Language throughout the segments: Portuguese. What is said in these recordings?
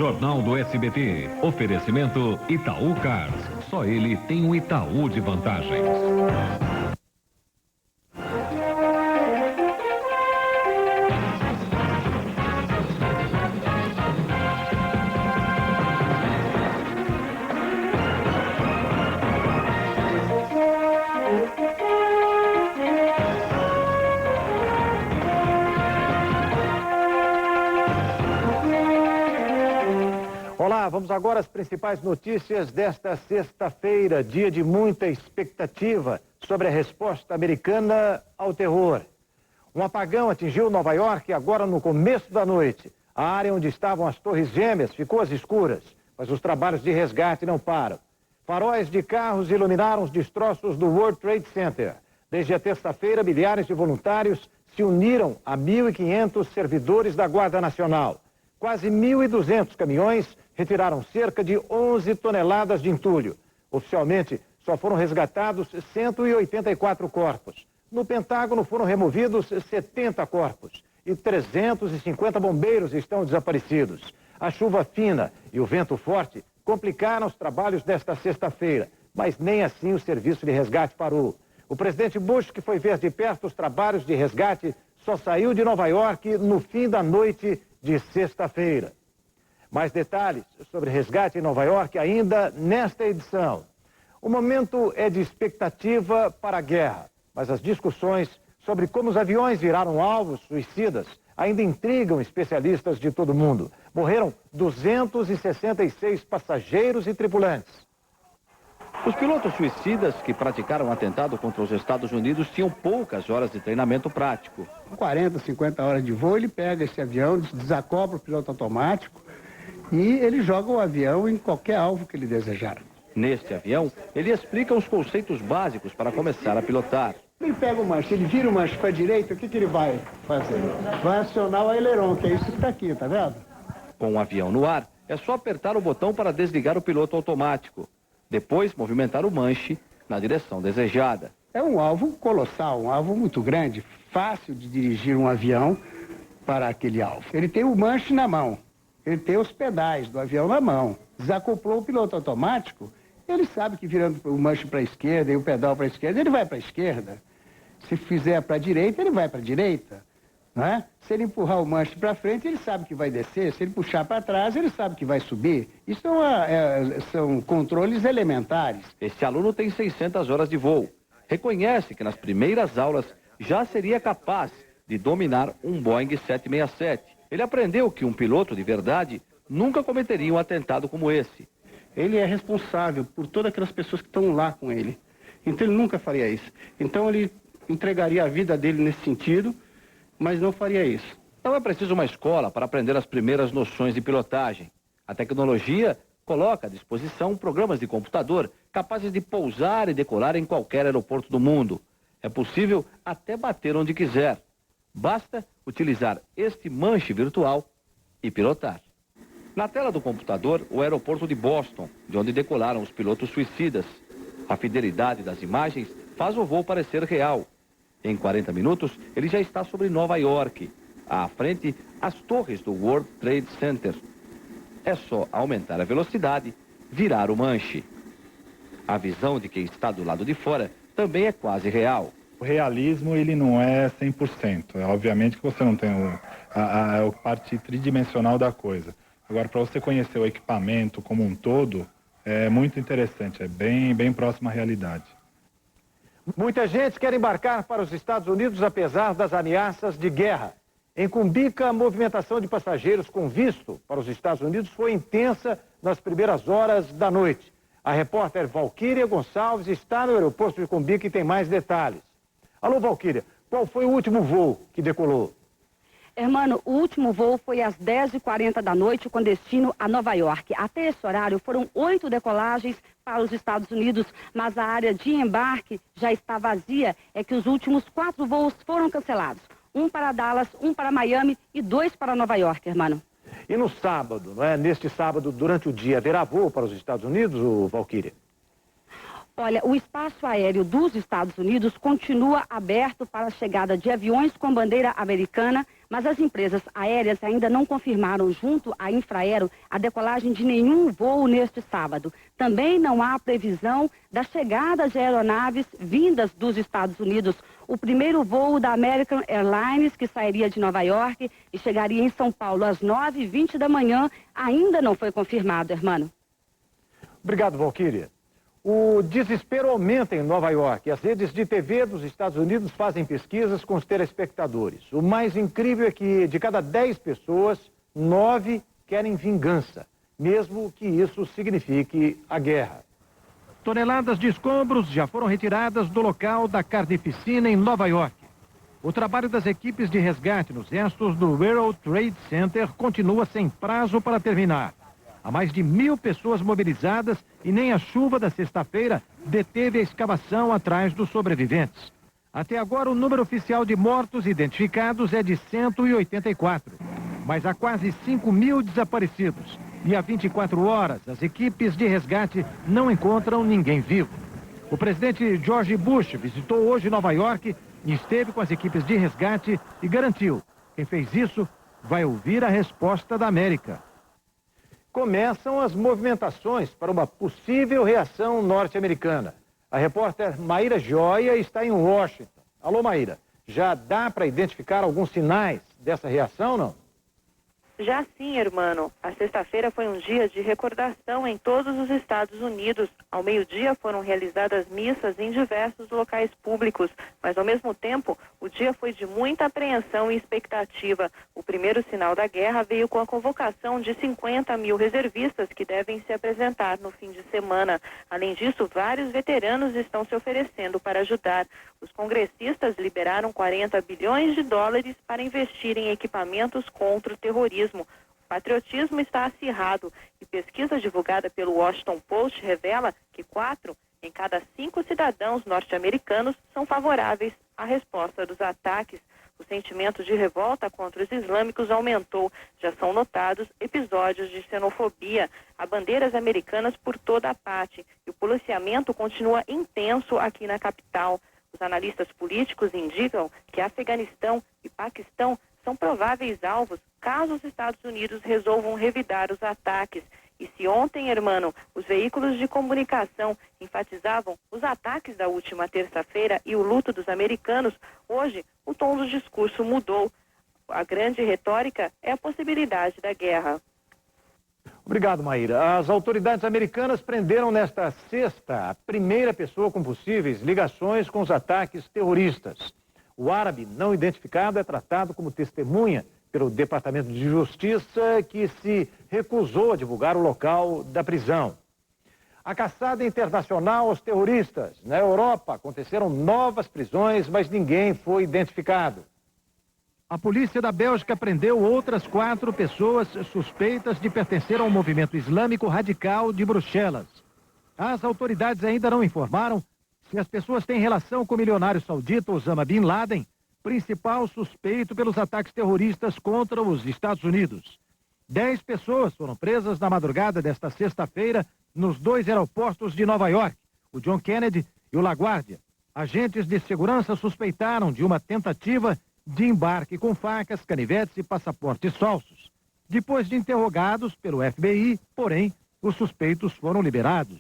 Jornal do SBT. Oferecimento Itaú Cars. Só ele tem um Itaú de vantagens. Olá, vamos agora às principais notícias desta sexta-feira, dia de muita expectativa sobre a resposta americana ao terror. Um apagão atingiu Nova York agora no começo da noite. A área onde estavam as Torres Gêmeas ficou às escuras, mas os trabalhos de resgate não param. Faróis de carros iluminaram os destroços do World Trade Center. Desde a terça-feira, milhares de voluntários se uniram a 1.500 servidores da Guarda Nacional. Quase 1.200 caminhões retiraram cerca de 11 toneladas de entulho. Oficialmente, só foram resgatados 184 corpos. No Pentágono foram removidos 70 corpos e 350 bombeiros estão desaparecidos. A chuva fina e o vento forte complicaram os trabalhos desta sexta-feira, mas nem assim o serviço de resgate parou. O presidente Bush, que foi ver de perto os trabalhos de resgate, só saiu de Nova York no fim da noite de sexta-feira. Mais detalhes sobre resgate em Nova York ainda nesta edição. O momento é de expectativa para a guerra, mas as discussões sobre como os aviões viraram alvos suicidas ainda intrigam especialistas de todo o mundo. Morreram 266 passageiros e tripulantes. Os pilotos suicidas que praticaram um atentado contra os Estados Unidos tinham poucas horas de treinamento prático. 40, 50 horas de voo, ele pega esse avião, desacopla o piloto automático e ele joga o avião em qualquer alvo que ele desejar. Neste avião, ele explica os conceitos básicos para começar a pilotar. Ele pega o manche, ele vira o manche para a direita, o que ele vai fazer? Vai acionar o aileron, que é isso que está aqui, tá vendo? Com o avião no ar, é só apertar o botão para desligar o piloto automático. Depois, movimentar o manche na direção desejada. É um alvo colossal, um alvo muito grande, fácil de dirigir um avião para aquele alvo. Ele tem o manche na mão, ele tem os pedais do avião na mão. Desacoplou o piloto automático, ele sabe que virando o manche para a esquerda e o pedal para a esquerda, ele vai para a esquerda. Se fizer para a direita, ele vai para a direita. Não é? Se ele empurrar o manche para frente, ele sabe que vai descer. Se ele puxar para trás, ele sabe que vai subir. Isso são controles elementares. Este aluno tem 600 horas de voo. Reconhece que nas primeiras aulas já seria capaz de dominar um Boeing 767. Ele aprendeu que um piloto de verdade nunca cometeria um atentado como esse. Ele é responsável por todas aquelas pessoas que estão lá com ele. Então ele nunca faria isso. Então ele entregaria a vida dele nesse sentido, mas não faria isso. Não é preciso uma escola para aprender as primeiras noções de pilotagem. A tecnologia coloca à disposição programas de computador capazes de pousar e decolar em qualquer aeroporto do mundo. É possível até bater onde quiser. Basta utilizar este manche virtual e pilotar. Na tela do computador, o aeroporto de Boston, de onde decolaram os pilotos suicidas. A fidelidade das imagens faz o voo parecer real. Em 40 minutos, ele já está sobre Nova York. À frente, as torres do World Trade Center. É só aumentar a velocidade, virar o manche. A visão de quem está do lado de fora também é quase real. O realismo, ele não é 100%. Obviamente que você não tem a parte tridimensional da coisa. Agora, para você conhecer o equipamento como um todo, é muito interessante, é bem próximo à realidade. Muita gente quer embarcar para os Estados Unidos apesar das ameaças de guerra. Em Cumbica, a movimentação de passageiros com visto para os Estados Unidos foi intensa nas primeiras horas da noite. A repórter Valquíria Gonçalves está no aeroporto de Cumbica e tem mais detalhes. Alô, Valquíria, qual foi o último voo que decolou? Hermano, o último voo foi às 10h40 da noite com destino a Nova York. Até esse horário foram 8 decolagens para os Estados Unidos, mas a área de embarque já está vazia. É que os últimos 4 voos foram cancelados. Um para Dallas, um para Miami e 2 para Nova York, hermano. E no sábado, não é? Neste sábado, durante o dia, haverá voo para os Estados Unidos, Valquíria? Olha, o espaço aéreo dos Estados Unidos continua aberto para a chegada de aviões com bandeira americana, Mas as empresas aéreas ainda não confirmaram junto à Infraero a decolagem de nenhum voo neste sábado. Também não há previsão da chegada de aeronaves vindas dos Estados Unidos. O primeiro voo da American Airlines, que sairia de Nova York e chegaria em São Paulo às 9h20 da manhã, ainda não foi confirmado, Hermano. Obrigado, Valquíria. O desespero aumenta em Nova York. As redes de TV dos Estados Unidos fazem pesquisas com os telespectadores. O mais incrível é que de cada 10 pessoas, 9 querem vingança, mesmo que isso signifique a guerra. Toneladas de escombros já foram retiradas do local da carnificina em Nova York. O trabalho das equipes de resgate nos restos do World Trade Center continua sem prazo para terminar. Há mais de 1.000 pessoas mobilizadas e nem a chuva da sexta-feira deteve a escavação atrás dos sobreviventes. Até agora, o número oficial de mortos identificados é de 184, mas há quase 5.000 desaparecidos. E há 24 horas, as equipes de resgate não encontram ninguém vivo. O presidente George Bush visitou hoje Nova York e esteve com as equipes de resgate e garantiu: quem fez isso vai ouvir a resposta da América. Começam as movimentações para uma possível reação norte-americana. A repórter Maíra Joia está em Washington. Alô, Maíra, já dá para identificar alguns sinais dessa reação, não? Já sim, Hermano. A sexta-feira foi um dia de recordação em todos os Estados Unidos. Ao meio-dia foram realizadas missas em diversos locais públicos, mas ao mesmo tempo o dia foi de muita apreensão e expectativa. O primeiro sinal da guerra veio com a convocação de 50.000 reservistas que devem se apresentar no fim de semana. Além disso, vários veteranos estão se oferecendo para ajudar. Os congressistas liberaram 40 bilhões de dólares para investir em equipamentos contra o terrorismo. O patriotismo está acirrado e pesquisa divulgada pelo Washington Post revela que 4 em cada 5 cidadãos norte-americanos são favoráveis à resposta dos ataques. O sentimento de revolta contra os islâmicos aumentou. Já são notados episódios de xenofobia. Há bandeiras americanas por toda a parte e o policiamento continua intenso aqui na capital. Os analistas políticos indicam que Afeganistão e Paquistão são prováveis alvos caso os Estados Unidos resolvam revidar os ataques. E se ontem, Hermano, os veículos de comunicação enfatizavam os ataques da última terça-feira e o luto dos americanos, hoje o tom do discurso mudou. A grande retórica é a possibilidade da guerra. Obrigado, Maíra. As autoridades americanas prenderam nesta sexta a primeira pessoa com possíveis ligações com os ataques terroristas. O árabe não identificado é tratado como testemunha pelo Departamento de Justiça, que se recusou a divulgar o local da prisão. A caçada internacional aos terroristas. Na Europa aconteceram novas prisões, mas ninguém foi identificado. A polícia da Bélgica prendeu outras 4 pessoas suspeitas de pertencer ao movimento islâmico radical de Bruxelas. As autoridades ainda não informaram se as pessoas têm relação com o milionário saudita Osama Bin Laden, principal suspeito pelos ataques terroristas contra os Estados Unidos. 10 pessoas foram presas na madrugada desta sexta-feira nos 2 aeroportos de Nova York, o John Kennedy e o LaGuardia. Agentes de segurança suspeitaram de uma tentativa de embarque com facas, canivetes e passaportes falsos. Depois de interrogados pelo FBI, porém, os suspeitos foram liberados.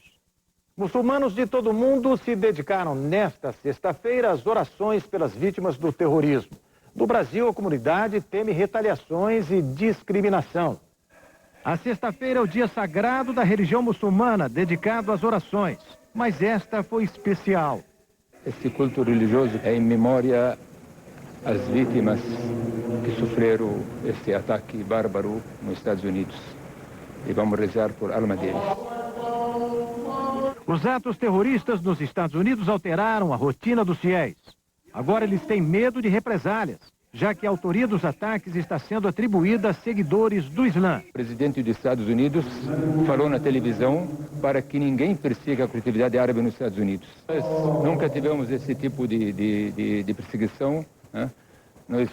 Muçulmanos de todo o mundo se dedicaram nesta sexta-feira às orações pelas vítimas do terrorismo. No Brasil, a comunidade teme retaliações e discriminação. A sexta-feira é o dia sagrado da religião muçulmana, dedicado às orações. Mas esta foi especial. Este culto religioso é em memória às vítimas que sofreram este ataque bárbaro nos Estados Unidos. E vamos rezar por alma deles. Os atos terroristas nos Estados Unidos alteraram a rotina dos fiéis. Agora eles têm medo de represálias, já que a autoria dos ataques está sendo atribuída a seguidores do Islã. O presidente dos Estados Unidos falou na televisão para que ninguém persiga a coletividade árabe nos Estados Unidos. Nós nunca tivemos esse tipo de perseguição, né? Nós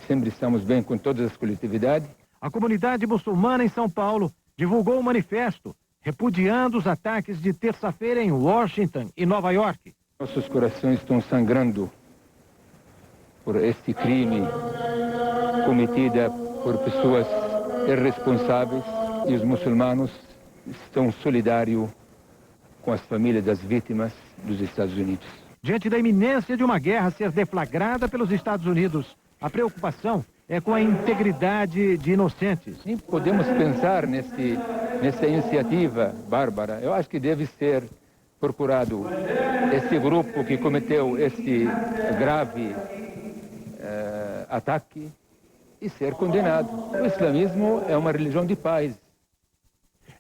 sempre estamos bem com todas as coletividades. A comunidade muçulmana em São Paulo divulgou um manifesto repudiando os ataques de terça-feira em Washington e Nova York. Nossos corações estão sangrando por este crime cometida por pessoas irresponsáveis, e os muçulmanos estão solidários com as famílias das vítimas dos Estados Unidos. Diante da iminência de uma guerra ser deflagrada pelos Estados Unidos, a preocupação é com a integridade de inocentes. Sim, podemos pensar nessa iniciativa bárbara. Eu acho que deve ser procurado esse grupo que cometeu esse grave ataque e ser condenado. O islamismo é uma religião de paz.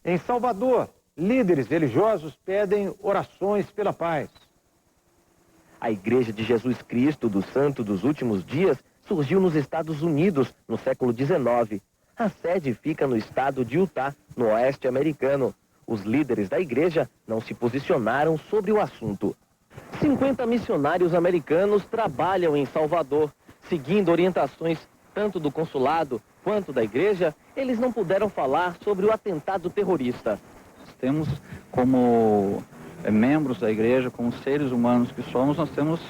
Em Salvador, líderes religiosos pedem orações pela paz. A Igreja de Jesus Cristo do Santo dos Últimos Dias surgiu nos Estados Unidos no século XIX. A sede fica no estado de Utah, no oeste americano. Os líderes da igreja não se posicionaram sobre o assunto. 50 missionários americanos trabalham em Salvador. Seguindo orientações tanto do consulado quanto da igreja, eles não puderam falar sobre o atentado terrorista. Temos como membros da igreja, como seres humanos que somos, nós temos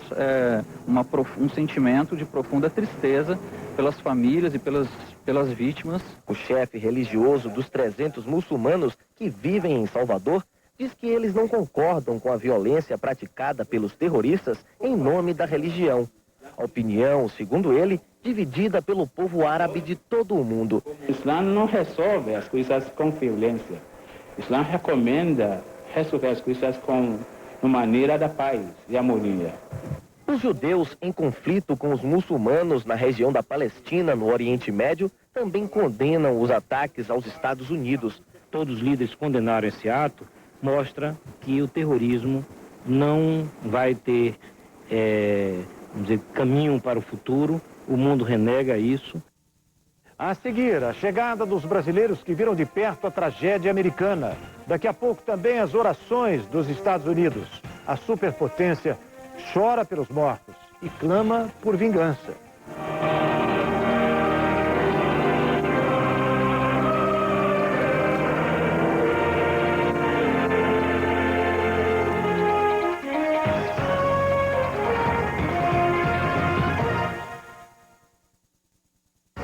um sentimento de profunda tristeza pelas famílias e pelas vítimas. O chefe religioso dos 300 muçulmanos que vivem em Salvador diz que eles não concordam com a violência praticada pelos terroristas em nome da religião. A opinião, segundo ele, dividida pelo povo árabe de todo o mundo. O Islã não resolve as coisas com violência. O Islã recomenda resolver as coisas com maneira da paz e harmonia. Os judeus em conflito com os muçulmanos na região da Palestina, no Oriente Médio, também condenam os ataques aos Estados Unidos. Todos os líderes condenaram esse ato, mostra que o terrorismo não vai ter vamos dizer, caminho para o futuro. O mundo renega isso. A seguir, a chegada dos brasileiros que viram de perto a tragédia americana. Daqui a pouco também as orações dos Estados Unidos. A superpotência chora pelos mortos e clama por vingança.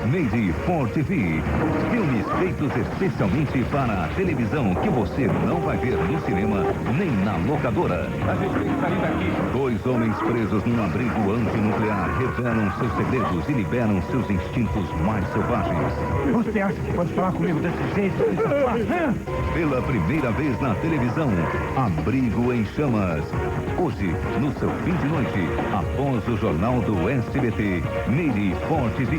Made for TV. Filmes feitos especialmente para a televisão que você não vai ver no cinema nem na locadora. A gente tem que sair daqui. 2 homens presos num abrigo antinuclear revelam seus segredos e liberam seus instintos mais selvagens. Você acha que pode falar comigo desse jeito? Pela primeira vez na televisão, Abrigo em Chamas. Hoje, no seu fim de noite, após o jornal do SBT, Made for TV.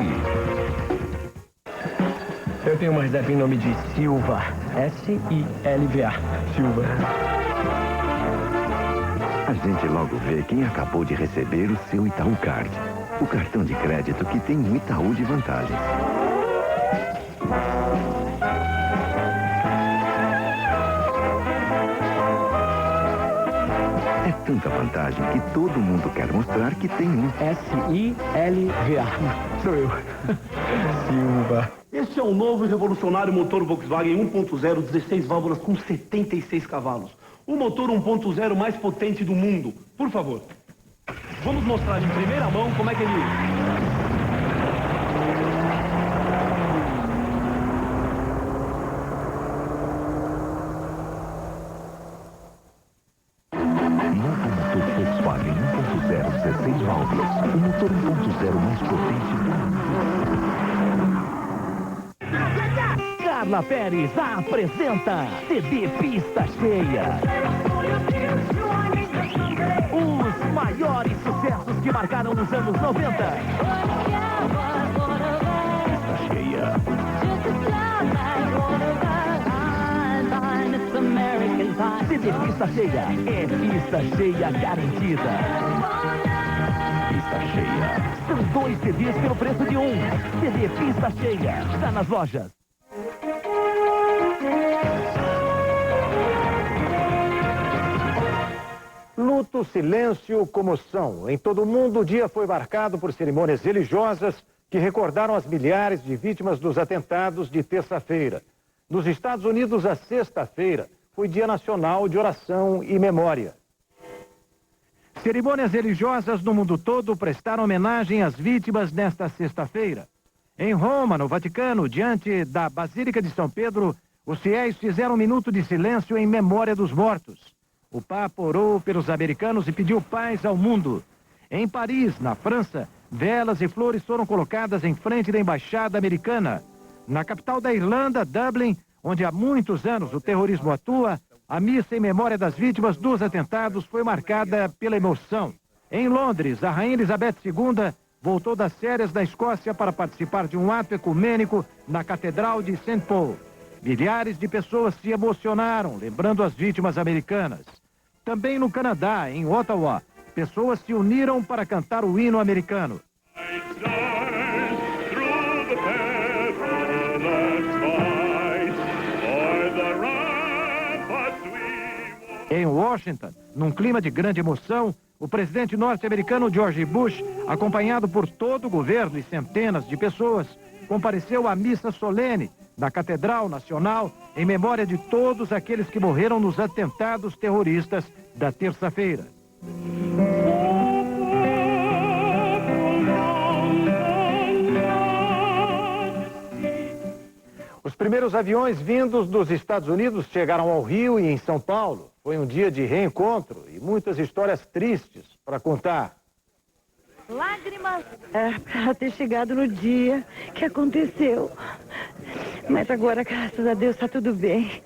Eu tenho uma reserva em nome de Silva. S-I-L-V-A. Silva. A gente logo vê quem acabou de receber o seu Itaú Card. O cartão de crédito que tem um Itaú de vantagens. É tanta vantagem que todo mundo quer mostrar que tem um. S-I-L-V-A. Sou eu. Silva. Este é o novo e revolucionário motor Volkswagen 1.0, 16 válvulas com 76 cavalos. O motor 1.0 mais potente do mundo. Por favor, vamos mostrar em primeira mão como é que ele... Novo motor Volkswagen 1.0, 16 válvulas. O motor 1.0 mais potente do mundo. Carla Pérez apresenta CD Pista Cheia. Os maiores sucessos que marcaram os anos 90. Pista Cheia. CD Pista Cheia é pista cheia garantida. Pista Cheia. São 2 CDs pelo preço de um. CD Pista Cheia. Está nas lojas. Luto, silêncio, comoção. Em todo o mundo, o dia foi marcado por cerimônias religiosas que recordaram as milhares de vítimas dos atentados de terça-feira. Nos Estados Unidos, a sexta-feira foi Dia Nacional de Oração e Memória. Cerimônias religiosas no mundo todo prestaram homenagem às vítimas nesta sexta-feira. Em Roma, no Vaticano, diante da Basílica de São Pedro, os fiéis fizeram um minuto de silêncio em memória dos mortos. O Papa orou pelos americanos e pediu paz ao mundo. Em Paris, na França, velas e flores foram colocadas em frente da embaixada americana. Na capital da Irlanda, Dublin, onde há muitos anos o terrorismo atua, a missa em memória das vítimas dos atentados foi marcada pela emoção. Em Londres, a rainha Elizabeth II voltou das férias da Escócia para participar de um ato ecumênico na Catedral de St. Paul. Milhares de pessoas se emocionaram, lembrando as vítimas americanas. Também no Canadá, em Ottawa, pessoas se uniram para cantar o hino americano. Em Washington, num clima de grande emoção, o presidente norte-americano George Bush, acompanhado por todo o governo e centenas de pessoas, compareceu à missa solene na Catedral Nacional em memória de todos aqueles que morreram nos atentados terroristas da terça-feira. Os primeiros aviões vindos dos Estados Unidos chegaram ao Rio e em São Paulo. Foi um dia de reencontro e muitas histórias tristes para contar. Lágrimas para ter chegado no dia que aconteceu. Mas agora, graças a Deus, está tudo bem.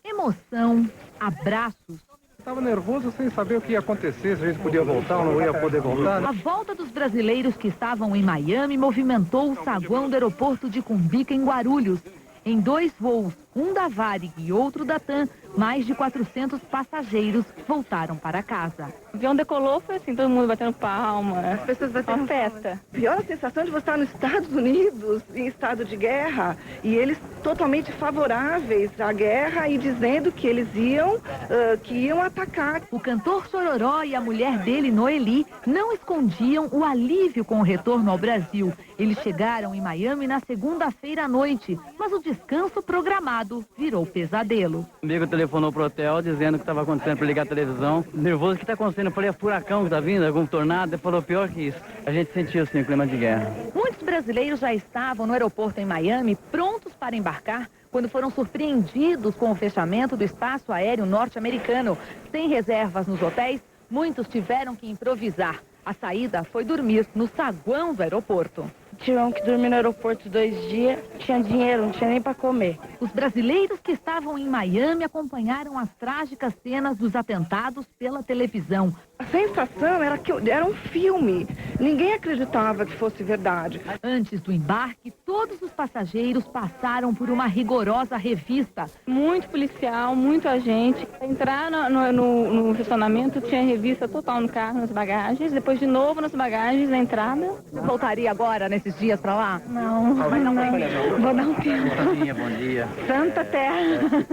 Emoção, abraços. Estava nervoso sem saber o que ia acontecer, se a gente podia voltar ou não ia poder voltar. A volta dos brasileiros que estavam em Miami movimentou o saguão do aeroporto de Cumbica, em Guarulhos. Em 2 voos, um da Varig e outro da TAM, mais de 400 passageiros voltaram para casa. O avião decolou, foi assim, todo mundo batendo palma. As pessoas batendo uma festa. Pior a sensação de você estar nos Estados Unidos, em estado de guerra, e eles totalmente favoráveis à guerra e dizendo que eles iam atacar. O cantor Chororó e a mulher dele, Noeli, não escondiam o alívio com o retorno ao Brasil. Eles chegaram em Miami na segunda-feira à noite, mas o descanso programado virou pesadelo. O amigo telefonou pro hotel dizendo o que estava acontecendo para ligar a televisão. Nervoso, o que está acontecendo? Eu falei, é furacão que está vindo, algum tornado. Ele falou, pior que isso. A gente sentiu assim o clima de guerra. Muitos brasileiros já estavam no aeroporto em Miami, prontos para embarcar, quando foram surpreendidos com o fechamento do espaço aéreo norte-americano. Sem reservas nos hotéis, muitos tiveram que improvisar. A saída foi dormir no saguão do aeroporto. Tivemos que dormir no aeroporto 2 dias, tinha dinheiro, não tinha nem para comer. Os brasileiros que estavam em Miami acompanharam as trágicas cenas dos atentados pela televisão. A sensação era que era um filme. Ninguém acreditava que fosse verdade. Antes do embarque, todos os passageiros passaram por uma rigorosa revista. Muito policial, muito agente. Entrar no estacionamento, tinha revista total no carro, nas bagagens. Depois de novo nas bagagens, na entrada. Você voltaria agora nesses dias para lá? Não. Vou dar um tempo. Bom dia. Santa Terra.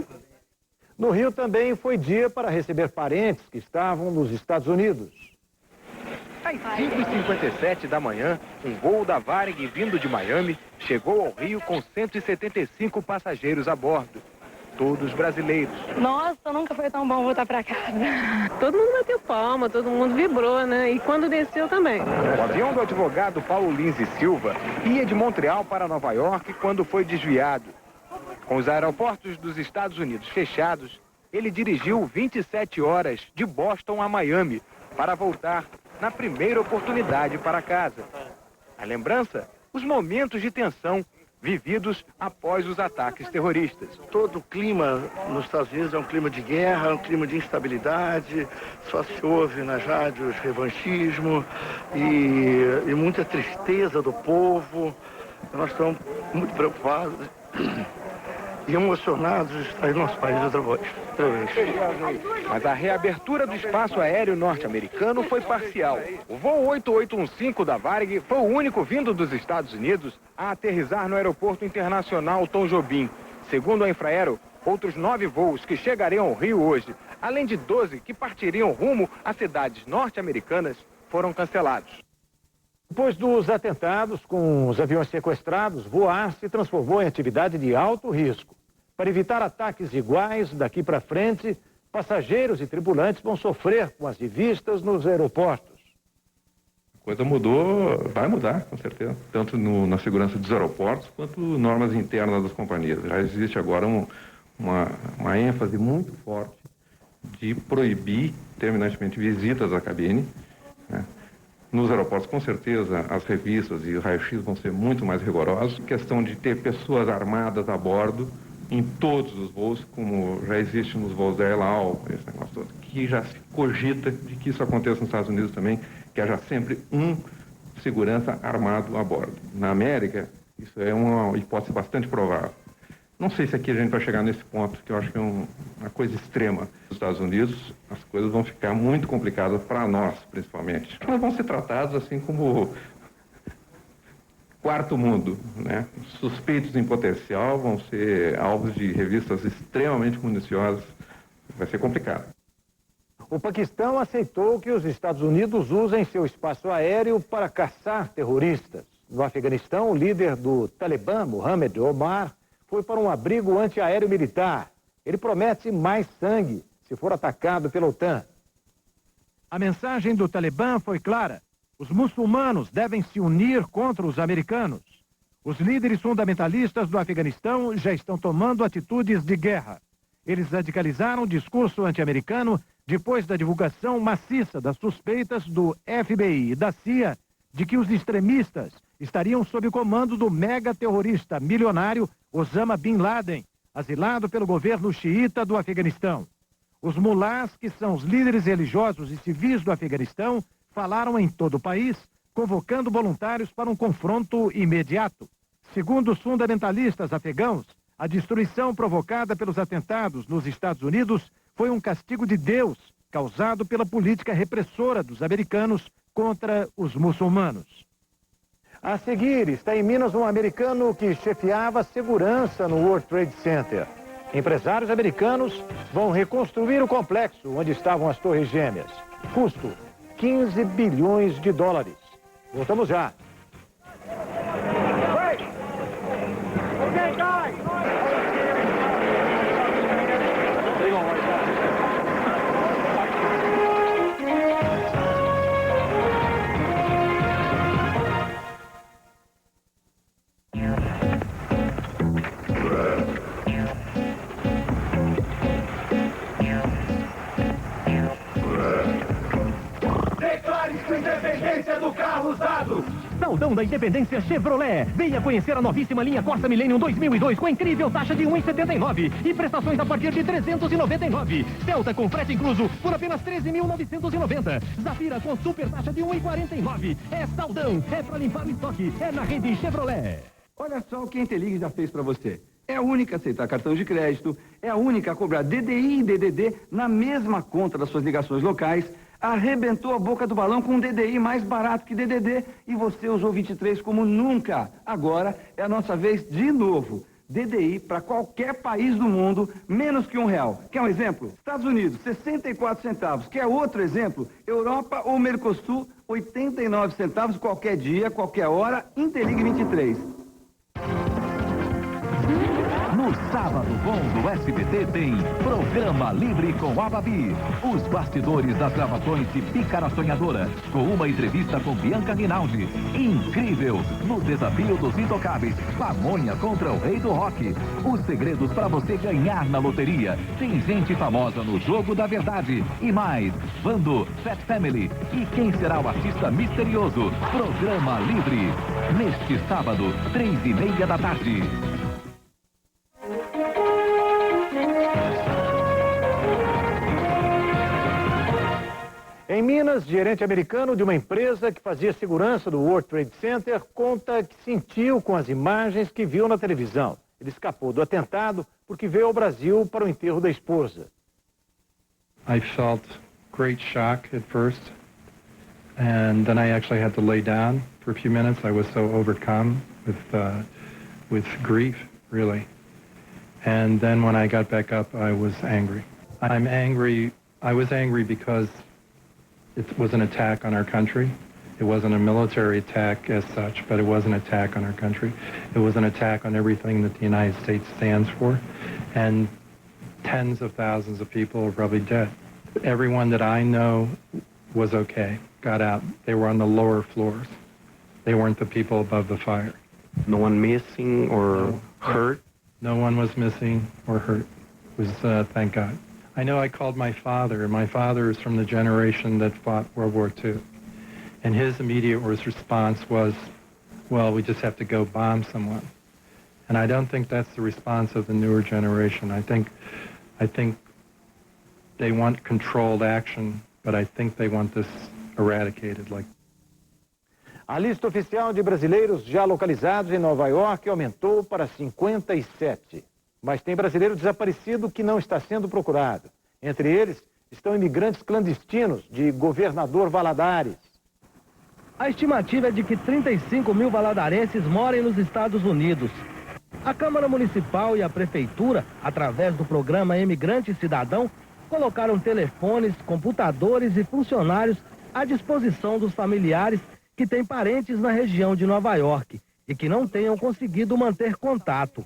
No Rio também foi dia para receber parentes que estavam nos Estados Unidos. Às 5h57 da manhã, um voo da Varig vindo de Miami chegou ao Rio com 175 passageiros a bordo. Todos brasileiros. Nossa, nunca foi tão bom voltar para casa. Todo mundo bateu palma, todo mundo vibrou, né? E quando desceu também. O avião do advogado Paulo Lins e Silva ia de Montreal para Nova York quando foi desviado. Com os aeroportos dos Estados Unidos fechados, ele dirigiu 27 horas de Boston a Miami para voltar na primeira oportunidade para casa. A lembrança? Os momentos de tensão vividos após os ataques terroristas. Todo o clima nos Estados Unidos é um clima de guerra, um clima de instabilidade, só se ouve nas rádios revanchismo e muita tristeza do povo. Nós estamos muito preocupados e emocionados de estar em nosso país outra vez. Mas a reabertura do espaço aéreo norte-americano foi parcial. O voo 8815 da Varig foi o único vindo dos Estados Unidos a aterrissar no aeroporto internacional Tom Jobim. Segundo a Infraero, outros 9 voos que chegariam ao Rio hoje, além de 12 que partiriam rumo a cidades norte-americanas, foram cancelados. Depois dos atentados com os aviões sequestrados, voar se transformou em atividade de alto risco. Para evitar ataques iguais daqui para frente, passageiros e tripulantes vão sofrer com as revistas nos aeroportos. A coisa mudou, vai mudar, com certeza, tanto na segurança dos aeroportos quanto normas internas das companhias. Já existe agora uma ênfase muito forte de proibir terminantemente visitas à cabine, né? Nos aeroportos, com certeza, as revistas e o raio-x vão ser muito mais rigorosos. Questão de ter pessoas armadas a bordo em todos os voos, como já existe nos voos da El Al, esse negócio todo, que já se cogita de que isso aconteça nos Estados Unidos também, que haja sempre um segurança armado a bordo. Na América, isso é uma hipótese bastante provável. Não sei se aqui a gente vai chegar nesse ponto, que eu acho que é uma coisa extrema. Nos Estados Unidos, as coisas vão ficar muito complicadas para nós, principalmente. Elas vão ser tratadas assim como quarto mundo, né? Suspeitos em potencial vão ser alvos de revistas extremamente municiosas. Vai ser complicado. O Paquistão aceitou que os Estados Unidos usem seu espaço aéreo para caçar terroristas. No Afeganistão, o líder do Talibã, Mohamed Omar, foi para um abrigo antiaéreo militar. Ele promete mais sangue se for atacado pela OTAN. A mensagem do Talibã foi clara. Os muçulmanos devem se unir contra os americanos. Os líderes fundamentalistas do Afeganistão já estão tomando atitudes de guerra. Eles radicalizaram o discurso anti-americano depois da divulgação maciça das suspeitas do FBI e da CIA de que os extremistas estariam sob o comando do mega-terrorista milionário Osama Bin Laden, asilado pelo governo xiita do Afeganistão. Os mulás, que são os líderes religiosos e civis do Afeganistão, falaram em todo o país, convocando voluntários para um confronto imediato. Segundo os fundamentalistas afegãos, a destruição provocada pelos atentados nos Estados Unidos foi um castigo de Deus, causado pela política repressora dos americanos contra os muçulmanos. A seguir, está em Minas um americano que chefiava a segurança no World Trade Center. Empresários americanos vão reconstruir o complexo onde estavam as torres gêmeas. Custo, 15 bilhões de dólares. Voltamos já. Independência do carro usado. Saldão da Independência Chevrolet. Venha conhecer a novíssima linha Corsa Millennium 2002 com incrível taxa de 1,79 e prestações a partir de 399. Celta com frete incluso por apenas 13.990. Zafira com super taxa de 1,49. É Saldão, é pra limpar o estoque, é na rede Chevrolet. Olha só o que a Intelig já fez para você. É a única a aceitar cartão de crédito, é a única a cobrar DDI e DDD na mesma conta das suas ligações locais. Arrebentou a boca do balão com um DDI mais barato que DDD e você usou 23 como nunca. Agora é a nossa vez de novo. DDI para qualquer país do mundo, menos que R$1. Quer um exemplo? Estados Unidos, 64 centavos. Quer outro exemplo? Europa ou Mercosul, 89 centavos qualquer dia, qualquer hora, Intelig 23. No Sábado Bom do SBT tem Programa Livre com a Babi. Os bastidores das gravações de Pícara Sonhadora, com uma entrevista com Bianca Rinaldi. Incrível! No Desafio dos Intocáveis, Pamonha contra o Rei do Rock. Os segredos para você ganhar na loteria. Tem gente famosa no Jogo da Verdade. E mais, Vando, Fat Family. E quem será o artista misterioso? Programa Livre. Neste sábado, 3:30 da tarde. Em Minas, gerente americano de uma empresa que fazia segurança do World Trade Center conta que sentiu com as imagens que viu na televisão. Ele escapou do atentado porque veio ao Brasil para o enterro da esposa. I felt great shock at first, and then I actually had to lay down for a few minutes. I was so overcome with grief, really. And then when I got back up, I was angry. I'm angry. I was angry because it was an attack on our country. It wasn't a military attack as such, but it was an attack on our country. It was an attack on everything that the United States stands for. And tens of thousands of people are probably dead. Everyone that I know was okay, got out. They were on the lower floors. They weren't the people above the fire. No one missing or hurt? No one was missing or hurt. It was, thank God. I know I called my father, and my father is from the generation that fought World War II. And his immediate response was, well, we just have to go bomb someone. And I don't think that's the response of the newer generation. I think they want controlled action, but I think they want this eradicated. A lista oficial de brasileiros já localizados em Nova York aumentou para 57. Mas tem brasileiro desaparecido que não está sendo procurado. Entre eles estão imigrantes clandestinos de Governador Valadares. A estimativa é de que 35 mil valadarenses morem nos Estados Unidos. A Câmara Municipal e a Prefeitura, através do programa Imigrante Cidadão, colocaram telefones, computadores e funcionários à disposição dos familiares que têm parentes na região de Nova York e que não tenham conseguido manter contato.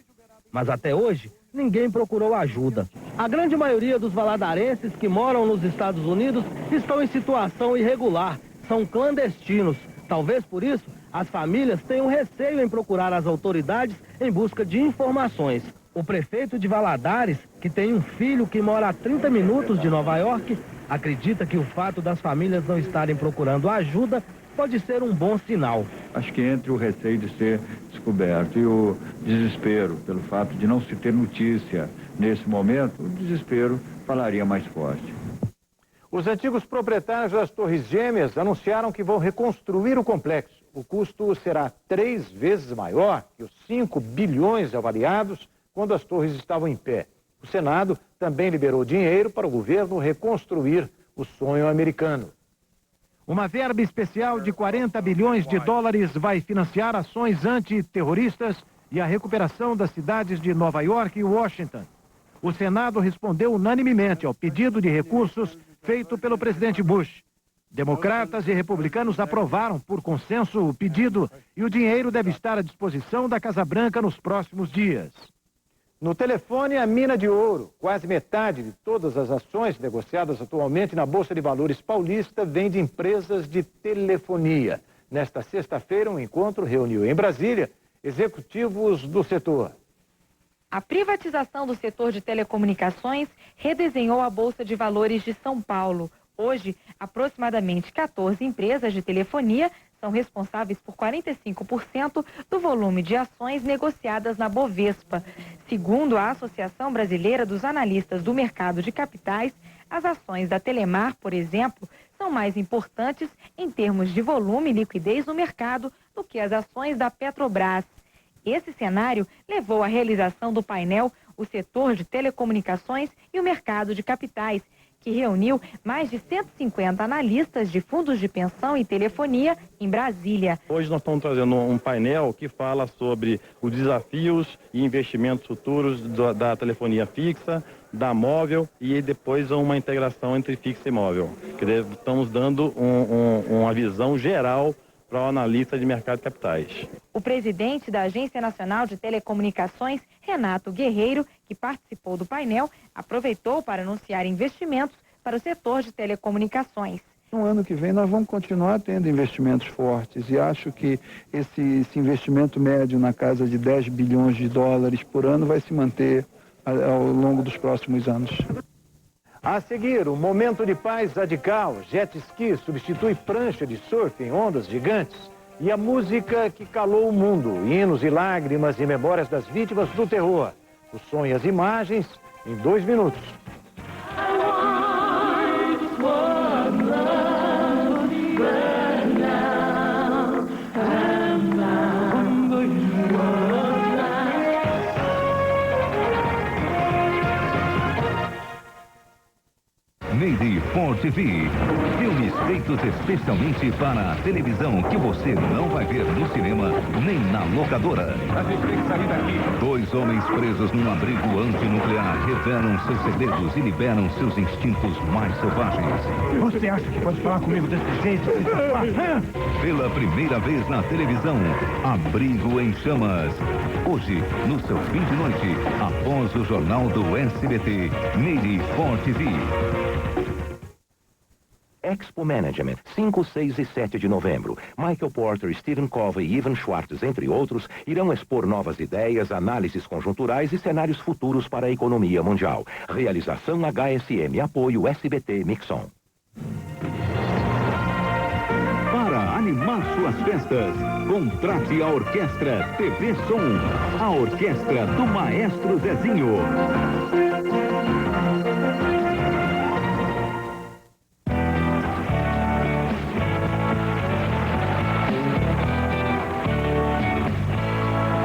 Mas até hoje, ninguém procurou ajuda. A grande maioria dos valadarenses que moram nos Estados Unidos estão em situação irregular, são clandestinos. Talvez por isso, as famílias tenham receio em procurar as autoridades em busca de informações. O prefeito de Valadares, que tem um filho que mora a 30 minutos de Nova York, acredita que o fato das famílias não estarem procurando ajuda pode ser um bom sinal. Acho que entre o receio de ser descoberto e o desespero pelo fato de não se ter notícia nesse momento, o desespero falaria mais forte. Os antigos proprietários das Torres Gêmeas anunciaram que vão reconstruir o complexo. O custo será 3 vezes maior que os 5 bilhões avaliados quando as torres estavam em pé. O Senado também liberou dinheiro para o governo reconstruir o sonho americano. Uma verba especial de 40 bilhões de dólares vai financiar ações antiterroristas e a recuperação das cidades de Nova York e Washington. O Senado respondeu unanimemente ao pedido de recursos feito pelo presidente Bush. Democratas e republicanos aprovaram por consenso o pedido e o dinheiro deve estar à disposição da Casa Branca nos próximos dias. No telefone, a mina de ouro. Quase metade de todas as ações negociadas atualmente na Bolsa de Valores paulista vem de empresas de telefonia. Nesta sexta-feira, um encontro reuniu em Brasília executivos do setor. A privatização do setor de telecomunicações redesenhou a Bolsa de Valores de São Paulo. Hoje, aproximadamente 14 empresas de telefonia são responsáveis por 45% do volume de ações negociadas na Bovespa. Segundo a Associação Brasileira dos Analistas do Mercado de Capitais, as ações da Telemar, por exemplo, são mais importantes em termos de volume e liquidez no mercado do que as ações da Petrobras. Esse cenário levou à realização do painel O Setor de Telecomunicações e o Mercado de Capitais, que reuniu mais de 150 analistas de fundos de pensão e telefonia em Brasília. Hoje nós estamos trazendo um painel que fala sobre os desafios e investimentos futuros da telefonia fixa, da móvel e depois uma integração entre fixa e móvel. Estamos dando uma visão geral para o analista de mercado de capitais. O presidente da Agência Nacional de Telecomunicações, Renato Guerreiro, que participou do painel, aproveitou para anunciar investimentos para o setor de telecomunicações. No ano que vem nós vamos continuar tendo investimentos fortes e acho que esse investimento médio na casa de 10 bilhões de dólares por ano vai se manter ao longo dos próximos anos. A seguir, o momento de paz radical. Jet ski substitui prancha de surf em ondas gigantes. E a música que calou o mundo. Hinos e lágrimas e memórias das vítimas do terror. O som e as imagens em 2 minutos. Made for TV. Filmes feitos especialmente para a televisão que você não vai ver no cinema nem na locadora. 2 homens presos num abrigo antinuclear revelam seus segredos e liberam seus instintos mais selvagens. Você acha que pode falar comigo desse jeito? Pela primeira vez na televisão, Abrigo em Chamas. Hoje, no seu fim de noite, após o jornal do SBT, Made for TV. Expo Management, 5, 6 e 7 de novembro. Michael Porter, Stephen Covey e Ivan Schwartz, entre outros, irão expor novas ideias, análises conjunturais e cenários futuros para a economia mundial. Realização HSM, apoio SBT Mixon. Para animar suas festas, contrate a Orquestra TV Som, a orquestra do Maestro Zezinho.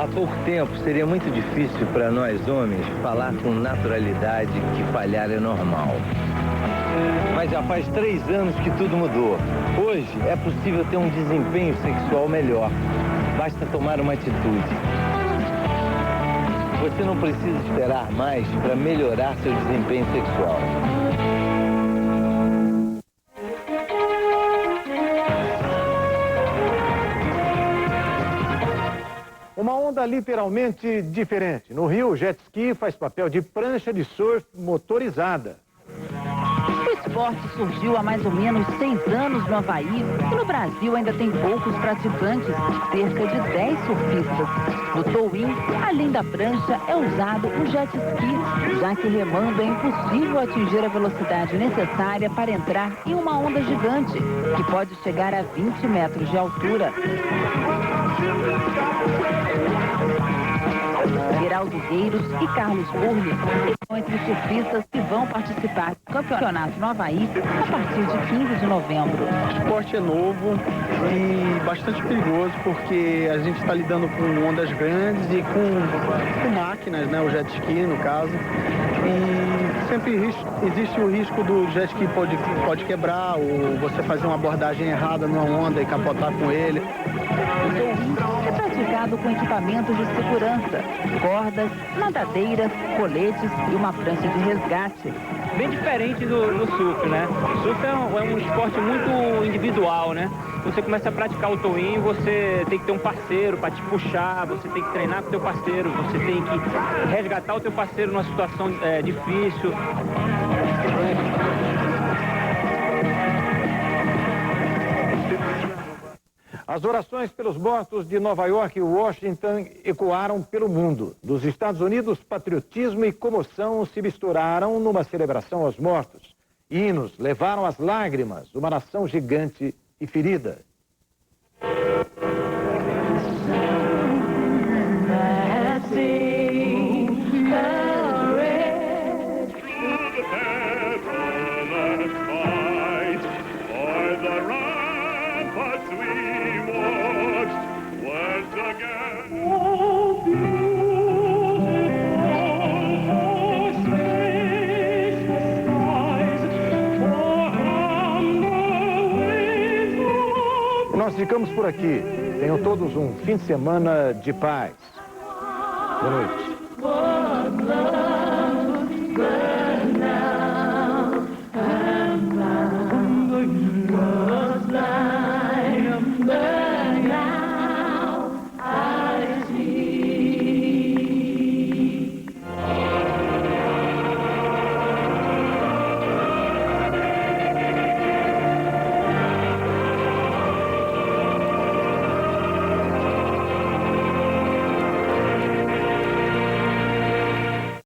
Há pouco tempo seria muito difícil para nós homens falar com naturalidade que falhar é normal. Mas já faz 3 anos que tudo mudou. Hoje é possível ter um desempenho sexual melhor. Basta tomar uma atitude. Você não precisa esperar mais para melhorar seu desempenho sexual. Uma onda literalmente diferente. No Rio, o jet ski faz papel de prancha de surf motorizada. O esporte surgiu há mais ou menos 6 anos no Havaí e no Brasil ainda tem poucos praticantes, cerca de 10 surfistas. No towing, além da prancha, é usado um jet ski, já que remando é impossível atingir a velocidade necessária para entrar em uma onda gigante, que pode chegar a 20 metros de altura. Geraldo Gueiros e Carlos Burli estão entre os surfistas que vão participar do campeonato no Havaí a partir de 15 de novembro. O esporte é novo e bastante perigoso porque a gente está lidando com ondas grandes e com máquinas, né, o jet ski no caso. E sempre existe o risco do jet ski pode quebrar ou você fazer uma abordagem errada numa onda e capotar com ele. É praticado com equipamentos de segurança, cordas, nadadeiras, coletes e uma prancha de resgate. Bem diferente do surf, né? O surf é um esporte muito individual, né? Você começa a praticar o towing, você tem que ter um parceiro para te puxar, você tem que treinar com o teu parceiro, você tem que resgatar o teu parceiro numa situação difícil. As orações pelos mortos de Nova York e Washington ecoaram pelo mundo. Dos Estados Unidos, patriotismo e comoção se misturaram numa celebração aos mortos. Hinos levaram às lágrimas uma nação gigante e ferida. Nós ficamos por aqui. Tenham todos um fim de semana de paz. Boa noite.